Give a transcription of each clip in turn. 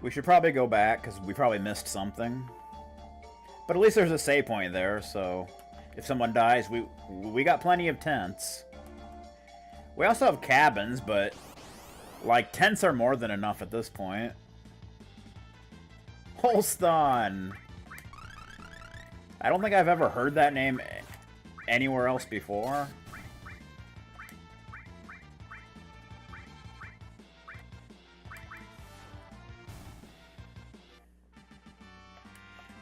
We should probably go back, because we probably missed something. But at least there's a save point there, so if someone dies, we got plenty of tents. We also have cabins, but like tents are more than enough at this point. Holston! I don't think I've ever heard that name anywhere else before.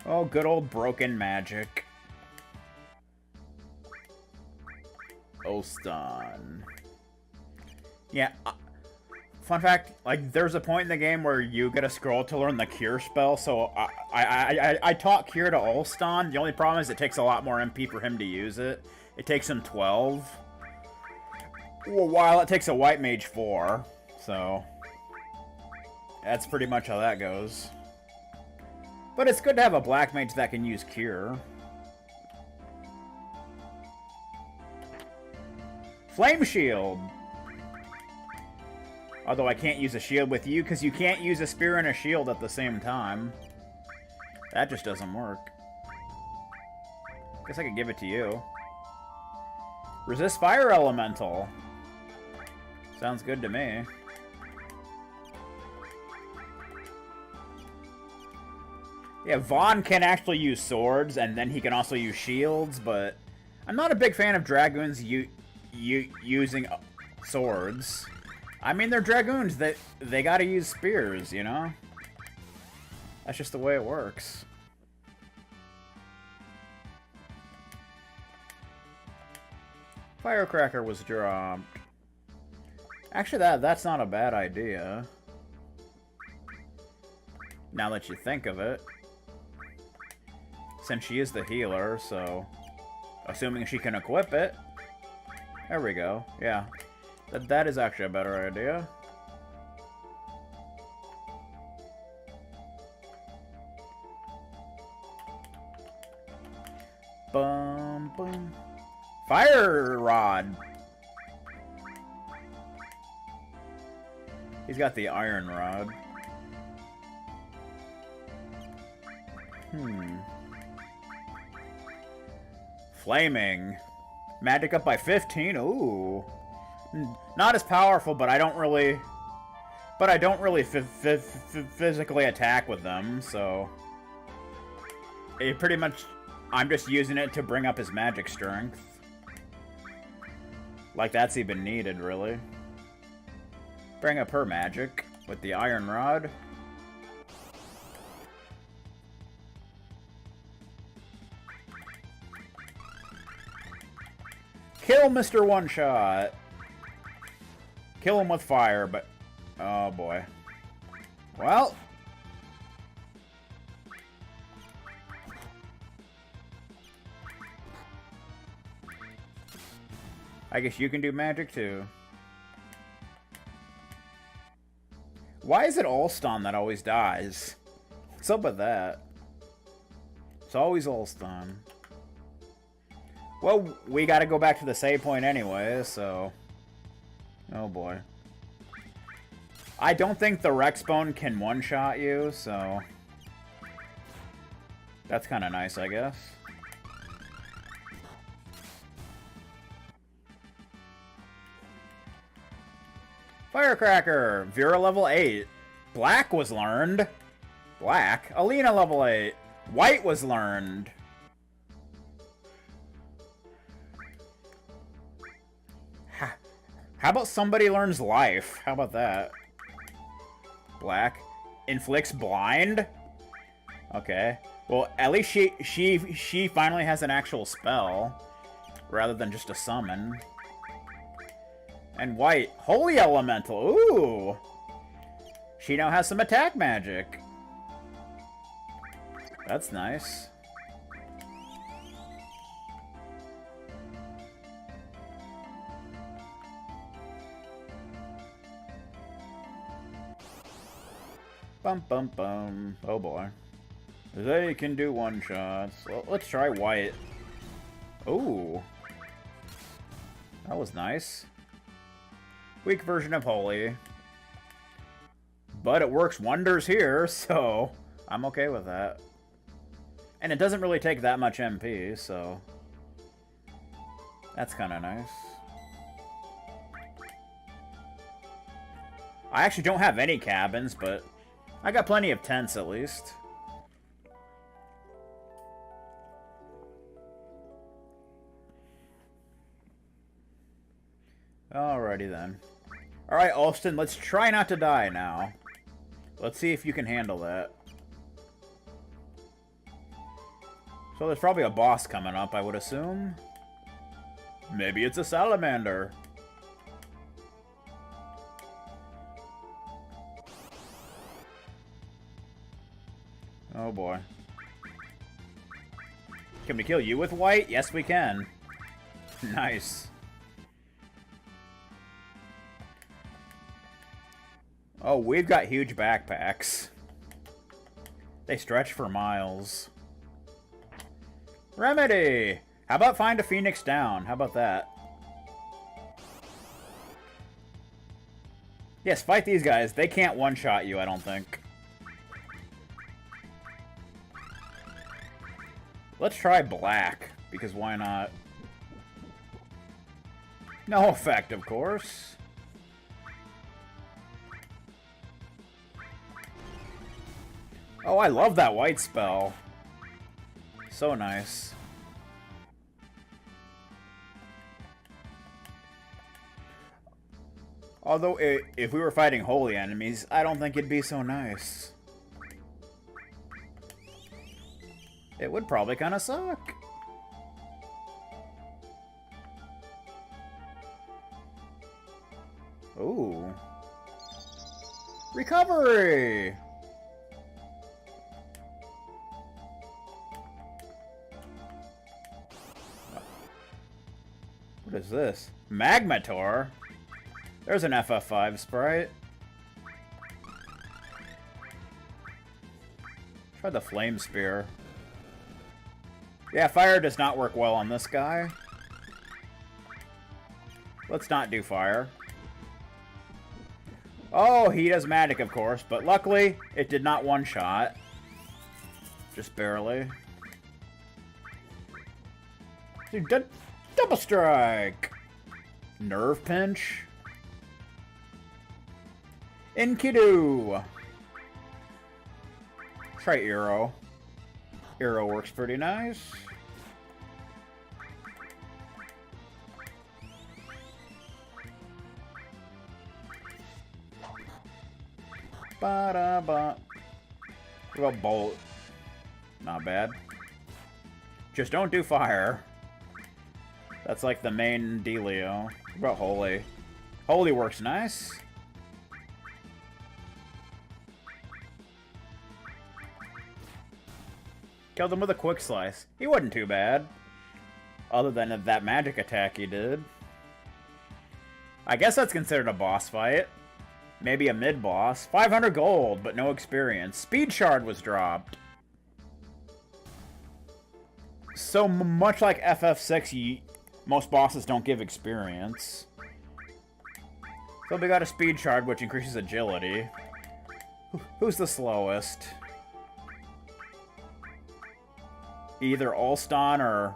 Oh, good old broken magic. Ostan. Yeah, fun fact, like, there's a point in the game where you get a scroll to learn the Cure spell, so I taught Cure to Olstan. The only problem is it takes a lot more MP for him to use it. It takes him 12. While it takes a White Mage 4, so that's pretty much how that goes. But it's good to have a Black Mage that can use Cure. Flame Shield! Although I can't use a shield with you, because you can't use a spear and a shield at the same time. That just doesn't work. Guess I could give it to you. Resist Fire Elemental. Sounds good to me. Yeah, Vaughn can actually use swords, and then he can also use shields, but I'm not a big fan of Dragoons using swords. I mean, they're Dragoons. They gotta use spears, you know? That's just the way it works. Firecracker was dropped. Actually, that's not a bad idea. Now that you think of it. Since she is the healer, so... Assuming she can equip it. There we go. Yeah. That is actually a better idea. Bum, bum. Fire Rod! He's got the Iron Rod. Flaming. Magic up by 15. Ooh. Not as powerful, but I don't really physically attack with them, so it pretty much, I'm just using it to bring up his magic strength. Like that's even needed, really. Bring up her magic with the Iron Rod. Kill Mr. One Shot. Kill him with fire, but... Oh, boy. Well... I guess you can do magic, too. Why is it Olstan that always dies? What's up with that? It's always Olstan. Well, we gotta go back to the save point anyway, so... Oh boy. I don't think the Rexbone can one-shot you, so... That's kinda nice, I guess. Firecracker! Vera level 8. Black was learned. Black? Alina level 8. White was learned. How about somebody learns life? How about that? Black. Inflicts blind? Okay. Well, at least she finally has an actual spell. Rather than just a summon. And white. Holy Elemental. Ooh! She now has some attack magic. That's nice. Bum bum bum. Oh boy. They can do one-shots. Well, let's try white. Ooh. That was nice. Weak version of Holy. But it works wonders here, so I'm okay with that. And it doesn't really take that much MP, so that's kind of nice. I actually don't have any cabins, but I got plenty of tents at least. Alrighty then. Alright, Alston, let's try not to die now. Let's see if you can handle that. So there's probably a boss coming up, I would assume. Maybe it's a salamander. Oh boy. Can we kill you with white? Yes, we can. Nice. Oh, we've got huge backpacks. They stretch for miles. Remedy! How about find a phoenix down? How about that? Yes, fight these guys. They can't one-shot you, I don't think. Let's try black, because why not? No effect, of course. Oh, I love that white spell. So nice. Although, if we were fighting holy enemies, I don't think it'd be so nice. It would probably kind of suck. Ooh. Recovery! What is this? Magmator? There's an FF5 sprite. Try the Flame Spear. Yeah, fire does not work well on this guy. Let's not do fire. Oh, he does magic, of course, but luckily, it did not one-shot. Just barely. Dude, double strike! Nerve pinch? Enkidu! Try Eero. Eero works pretty nice. Ba-da-ba. What about Bolt? Not bad. Just don't do fire. That's like the main dealio. What about Holy? Holy works nice. Killed him with a quick slice. He wasn't too bad. Other than that magic attack he did. I guess that's considered a boss fight. Maybe a mid-boss. 500 gold, but no experience. Speed Shard was dropped. So much like FF6, most bosses don't give experience. So we got a Speed Shard, which increases agility. Who's the slowest? Either Alston or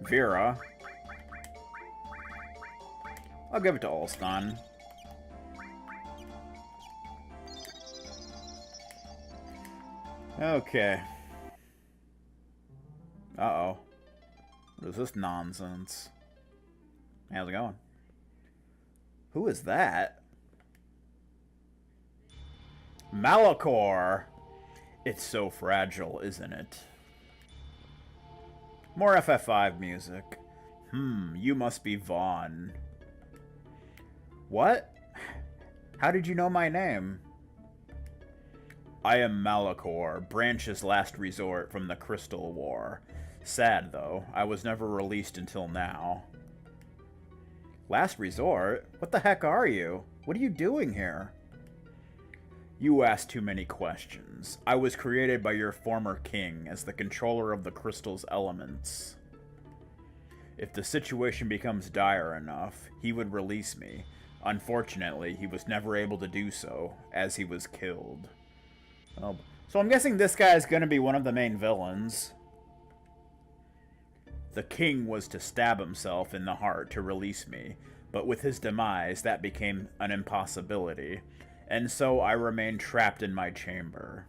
Vera. I'll give it to Alston. Okay. Uh-oh. What is this nonsense? How's it going? Who is that? Malachor! It's so fragile, isn't it? More FF5 music. You must be Vaughn. What? How did you know my name? I am Malachor, Branch's last resort from the Crystal War. Sad, though. I was never released until now. Last resort? What the heck are you? What are you doing here? You ask too many questions. I was created by your former king as the controller of the crystal's elements. If the situation becomes dire enough, he would release me, Unfortunately, he was never able to do so, as he was killed. Oh, so I'm guessing this guy is going to be one of the main villains. The king was to stab himself in the heart to release me, but with his demise, that became an impossibility, and so I remained trapped in my chamber.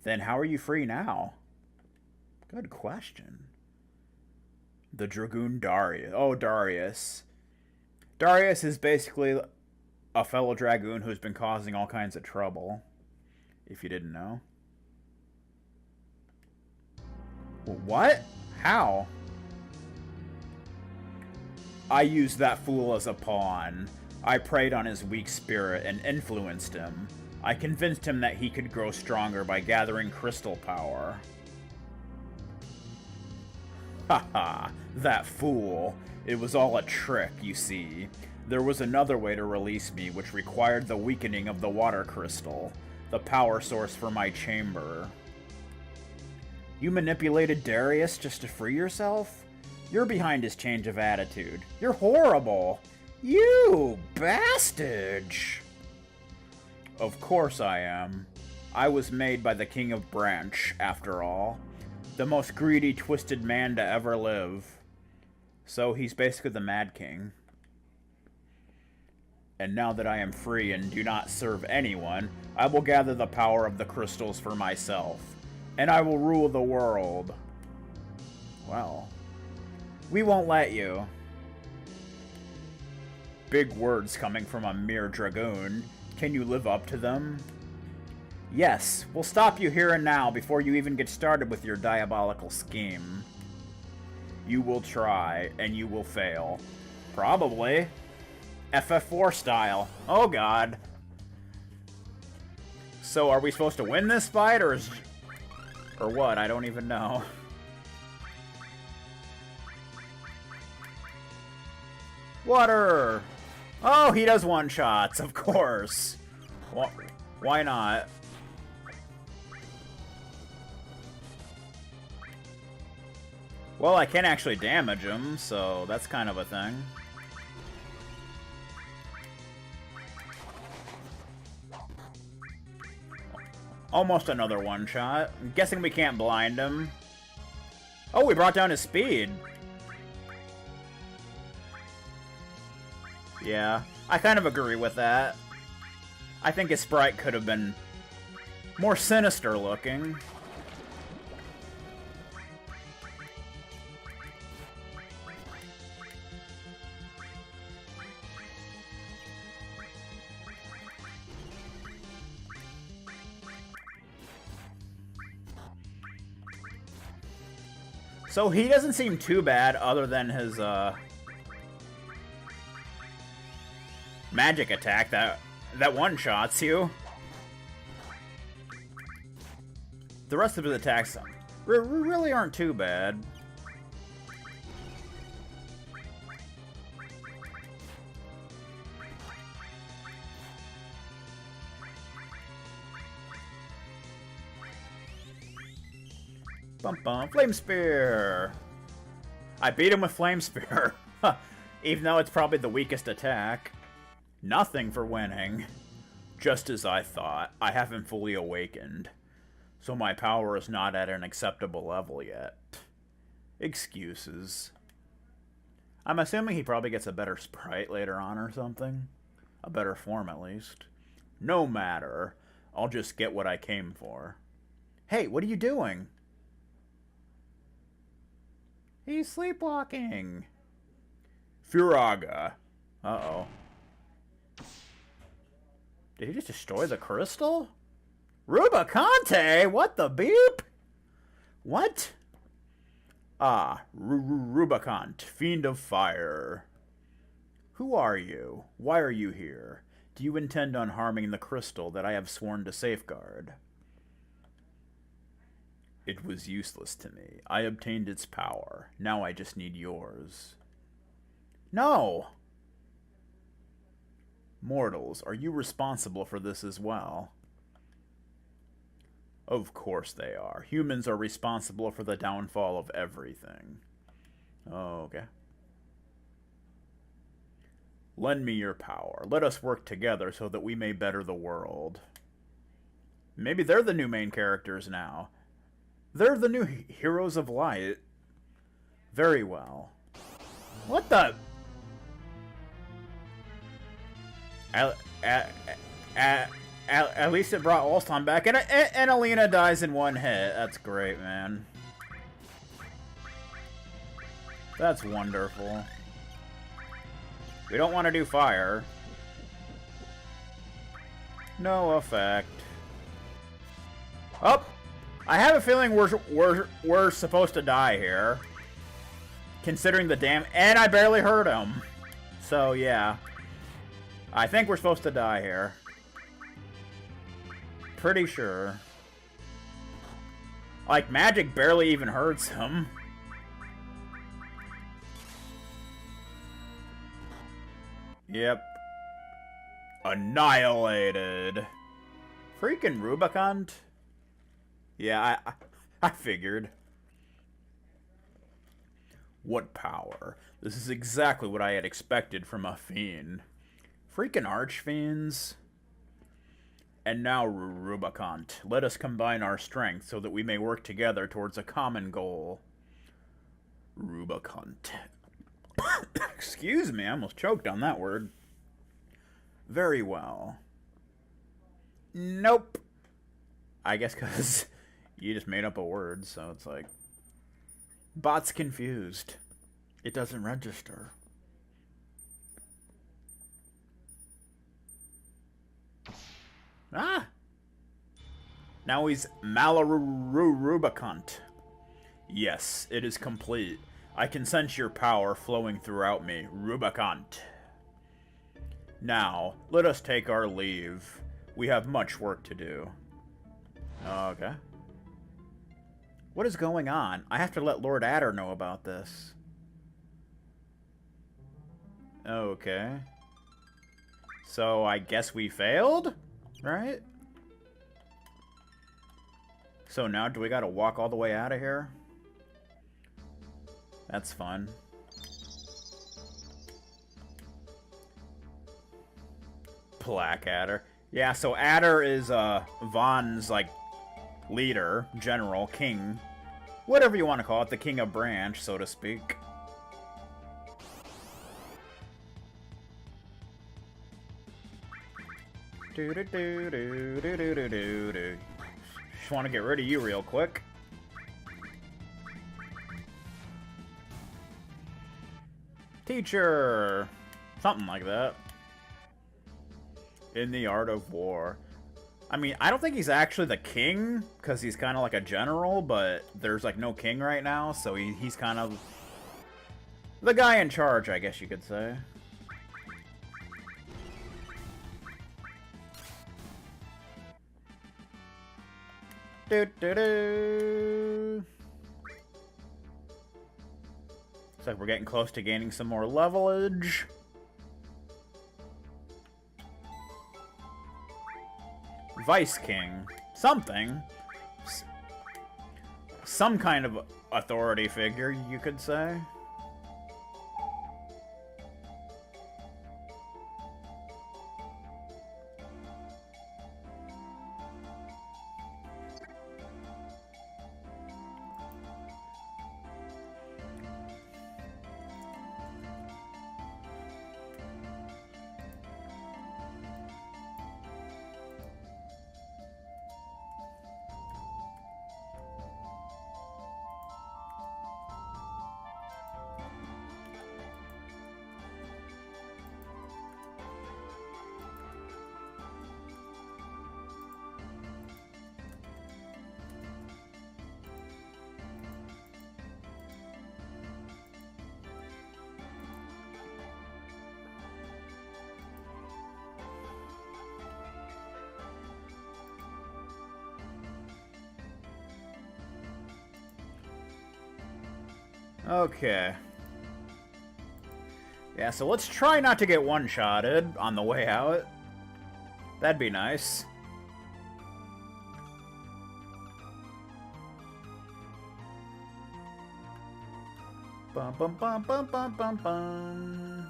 Then how are you free now? Good question. The Dragoon Darius. Oh, Darius. Darius is basically a fellow Dragoon who's been causing all kinds of trouble, if you didn't know. What? How? I used that fool as a pawn. I preyed on his weak spirit and influenced him. I convinced him that he could grow stronger by gathering crystal power. Haha, that fool. It was all a trick, you see. There was another way to release me, which required the weakening of the water crystal, the power source for my chamber. You manipulated Darius just to free yourself? You're behind his change of attitude. You're horrible. You bastard! Of course I am. I was made by the King of Branch, after all. The most greedy, twisted man to ever live. So he's basically the Mad King. And now that I am free and do not serve anyone, I will gather the power of the crystals for myself. And I will rule the world. Well, we won't let you. Big words coming from a mere dragoon. Can you live up to them? Yes, we'll stop you here and now before you even get started with your diabolical scheme. You will try, and you will fail. Probably. FF4 style. Oh god. So are we supposed to win this fight, or what? I don't even know. Water! Oh, he does one-shots, of course. Why not? Well, I can actually damage him, so that's kind of a thing. Almost another one-shot. I'm guessing we can't blind him. Oh, we brought down his speed. Yeah, I kind of agree with that. I think his sprite could have been more sinister looking. So he doesn't seem too bad other than his magic attack that one-shots you. The rest of his attacks really aren't too bad. Bum bum, Flame Spear! I beat him with Flame Spear. Even though it's probably the weakest attack. Nothing for winning. Just as I thought, I haven't fully awakened. So my power is not at an acceptable level yet. Excuses. I'm assuming he probably gets a better sprite later on or something. A better form, at least. No matter. I'll just get what I came for. Hey, what are you doing? He's sleepwalking. Furaga. Uh-oh. Did he just destroy the crystal? Rubicante? What the beep? What? Ah, Rubicant, fiend of fire. Who are you? Why are you here? Do you intend on harming the crystal that I have sworn to safeguard? It was useless to me. I obtained its power. Now I just need yours. No! Mortals, are you responsible for this as well? Of course they are. Humans are responsible for the downfall of everything. Oh, okay. Lend me your power. Let us work together so that we may better the world. Maybe they're the new main characters now. They're the new heroes of light. Very well. What the? At least it brought Olston back, and Alina dies in one hit. That's great, man. That's wonderful. We don't want to do fire. No effect. Oh! I have a feeling we're supposed to die here. Considering the damage. And I barely hurt him. So, yeah. I think we're supposed to die here. Pretty sure. Like, magic barely even hurts him. Yep. Annihilated. Freaking Rubicon. Yeah, I figured. What power? This is exactly what I had expected from a fiend. Freaking archfiends. And now, Rubicon, let us combine our strength so that we may work together towards a common goal. Rubicon. Excuse me, I almost choked on that word. Very well. Nope. I guess because you just made up a word, so it's like... Bot's confused. It doesn't register. Ah! Now he's Rubicant. Yes, it is complete. I can sense your power flowing throughout me, Rubicant. Now, let us take our leave. We have much work to do. Okay. What is going on? I have to let Lord Adder know about this. Okay. So, I guess we failed? Right? So now, do we gotta walk all the way out of here? That's fun. Blackadder. Yeah, so Adder is, Vaughn's, like, leader, general, king. Whatever you want to call it, the king of branch, so to speak. Do-do-do-do-do-do-do-do-do. Just want to get rid of you real quick. Teacher! Something like that. In the art of war. I mean, I don't think he's actually the king, because he's kind of like a general, but there's like no king right now, so he's kind of the guy in charge, I guess you could say. Do-do-do. Looks like we're getting close to gaining some more levelage. Vice King. Something. Some kind of authority figure, you could say. Okay. Yeah, so let's try not to get one-shotted on the way out. That'd be nice. Bum bum bum bum bum bum bum.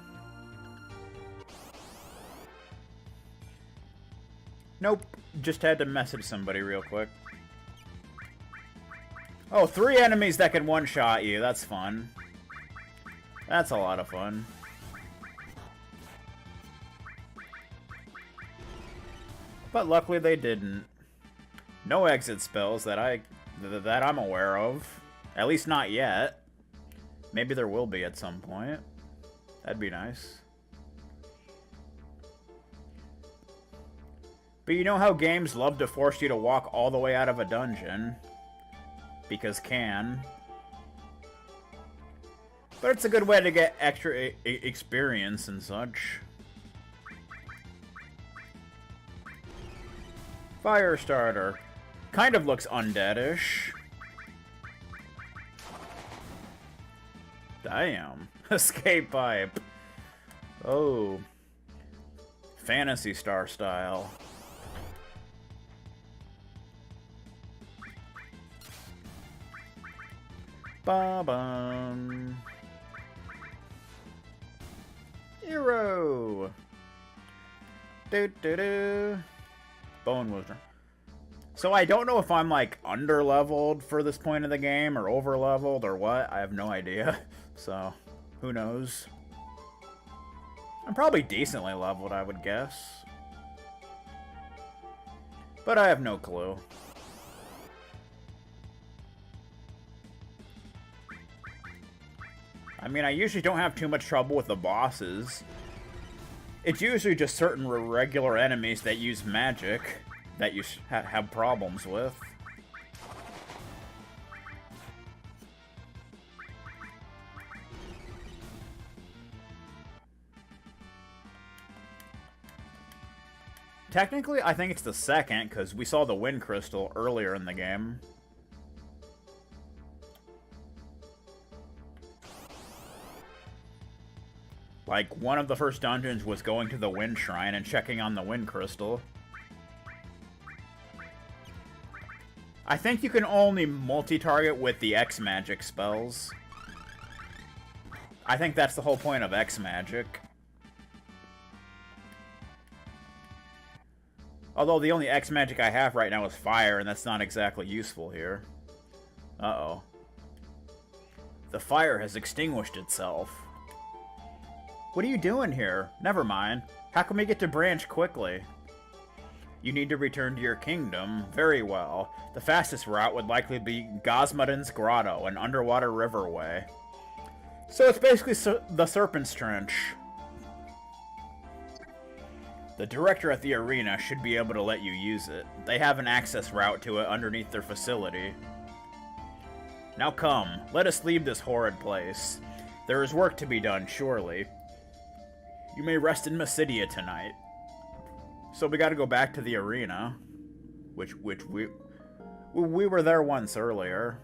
Nope. Just had to message somebody real quick. Oh, 3 enemies that can one-shot you. That's fun. That's a lot of fun. But luckily they didn't. No exit spells that I'm aware of. At least not yet. Maybe there will be at some point. That'd be nice. But you know how games love to force you to walk all the way out of a dungeon? Because can. But it's a good way to get extra experience and such. Firestarter. Kind of looks undead-ish. Damn. Escape pipe. Oh. Phantasy Star style. Ba-bum. Hero. Do-do-do. Bone Wizard. So I don't know if I'm, like, under-leveled for this point of the game, or over-leveled, or what. I have no idea. So, who knows? I'm probably decently leveled, I would guess. But I have no clue. I mean, I usually don't have too much trouble with the bosses. It's usually just certain regular enemies that use magic that you have problems with. Technically, I think it's the second, because we saw the Wind Crystal earlier in the game. Like, one of the first dungeons was going to the Wind Shrine and checking on the Wind Crystal. I think you can only multi-target with the X-Magic spells. I think that's the whole point of X-Magic. Although the only X-Magic I have right now is fire, and that's not exactly useful here. Uh-oh. The fire has extinguished itself. What are you doing here? Never mind. How can we get to Branch quickly? You need to return to your kingdom. Very well. The fastest route would likely be Gosmodon's Grotto, an underwater riverway. So it's basically the Serpent's Trench. The director at the arena should be able to let you use it. They have an access route to it underneath their facility. Now come, let us leave this horrid place. There is work to be done, surely. You may rest in Mysidia tonight. So we gotta go back to the arena. Which we were there once earlier.